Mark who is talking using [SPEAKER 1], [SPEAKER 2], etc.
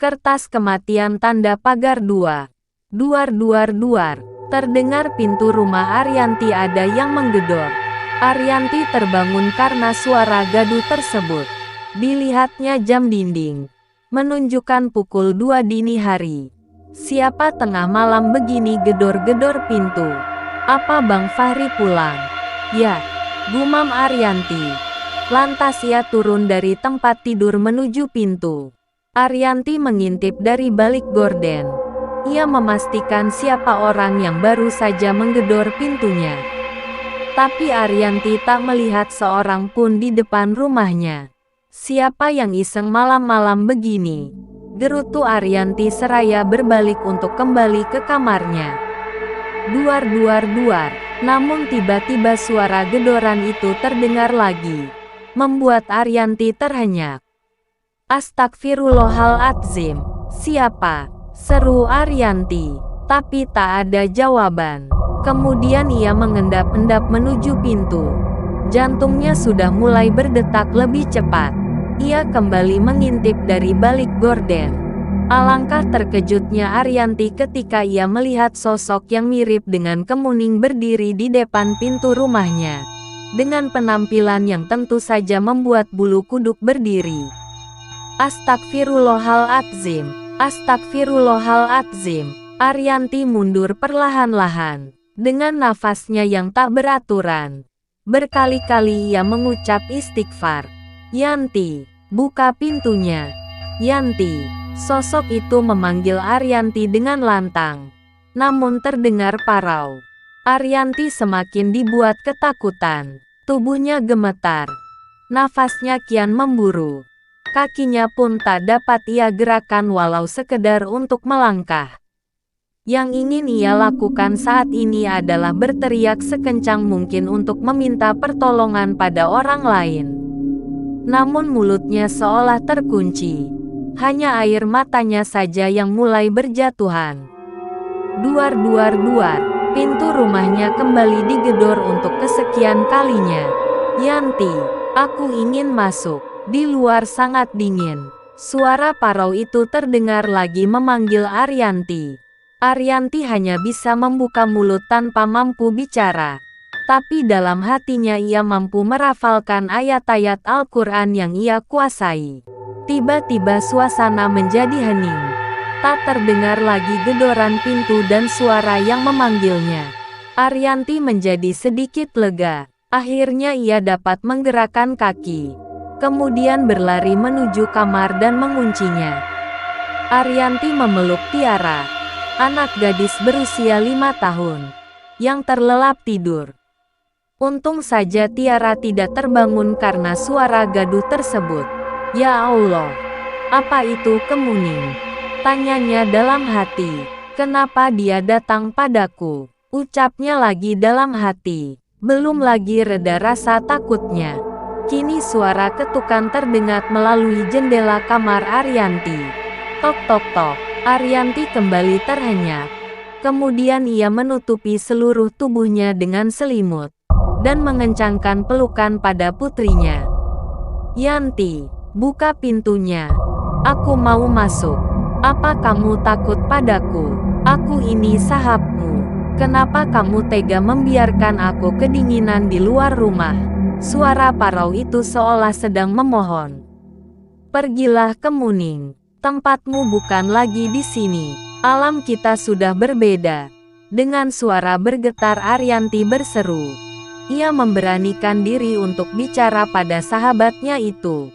[SPEAKER 1] Kertas kematian tanda pagar 2. Duar. Terdengar pintu rumah Arianti ada yang menggedor. Arianti terbangun karena suara gaduh tersebut. Dilihatnya jam dinding menunjukkan pukul 2 dini hari. Siapa tengah malam begini gedor-gedor pintu? Apa Bang Fahri pulang? Ya, gumam Arianti. Lantas ia turun dari tempat tidur menuju pintu. Arianti mengintip dari balik gorden. Ia memastikan siapa orang yang baru saja menggedor pintunya. Tapi Arianti tak melihat seorang pun di depan rumahnya. Siapa yang iseng malam-malam begini? Gerutu Arianti seraya berbalik untuk kembali ke kamarnya. Duar. Namun tiba-tiba suara gedoran itu terdengar lagi, membuat Arianti terhenyak. Astagfirullahaladzim, siapa? Seru Arianti, tapi tak ada jawaban. Kemudian ia mengendap-endap menuju pintu. Jantungnya sudah mulai berdetak lebih cepat. Ia kembali mengintip dari balik gorden. Alangkah terkejutnya Arianti ketika ia melihat sosok yang mirip dengan Kemuning berdiri di depan pintu rumahnya. Dengan penampilan yang tentu saja membuat bulu kuduk berdiri. Astagfirullahaladzim. Arianti mundur perlahan-lahan. Dengan nafasnya yang tak beraturan. Berkali-kali ia mengucap istighfar. Yanti, buka pintunya. Yanti, sosok itu memanggil Arianti dengan lantang. Namun terdengar parau. Arianti semakin dibuat ketakutan. Tubuhnya gemetar. Nafasnya kian memburu. Kakinya pun tak dapat ia gerakan walau sekedar untuk melangkah. Yang ingin ia lakukan saat ini adalah berteriak sekencang mungkin untuk meminta pertolongan pada orang lain. Namun mulutnya seolah terkunci. Hanya air matanya saja yang mulai berjatuhan. Duar. Pintu rumahnya kembali digedor untuk kesekian kalinya. Yanti, aku ingin masuk. Di luar sangat dingin. Suara parau itu terdengar lagi memanggil Arianti. Arianti hanya bisa membuka mulut tanpa mampu bicara. Tapi dalam hatinya ia mampu merafalkan ayat-ayat Al-Quran yang ia kuasai. Tiba-tiba suasana menjadi hening. Tak terdengar lagi gedoran pintu dan suara yang memanggilnya. Arianti menjadi sedikit lega. Akhirnya ia dapat menggerakkan kaki. Kemudian berlari menuju kamar dan menguncinya. Arianti memeluk Tiara, anak gadis berusia 5 tahun, yang terlelap tidur. Untung saja Tiara tidak terbangun karena suara gaduh tersebut. Ya Allah, apa itu Kemuning? Tanyanya dalam hati. Kenapa dia datang padaku? Ucapnya lagi dalam hati. Belum lagi reda rasa takutnya. Kini suara ketukan terdengar melalui jendela kamar Arianti. Tok tok tok. Arianti kembali terhenyak. Kemudian ia menutupi seluruh tubuhnya dengan selimut. Dan mengencangkan pelukan pada putrinya. Yanti, buka pintunya. Aku mau masuk. Apa kamu takut padaku? Aku ini sahabatmu. Kenapa kamu tega membiarkan aku kedinginan di luar rumah? Suara parau itu seolah sedang memohon. Pergilah Kemuning. Tempatmu bukan lagi di sini. Alam kita sudah berbeda. Dengan suara bergetar Arianti berseru. Ia memberanikan diri untuk bicara pada sahabatnya itu.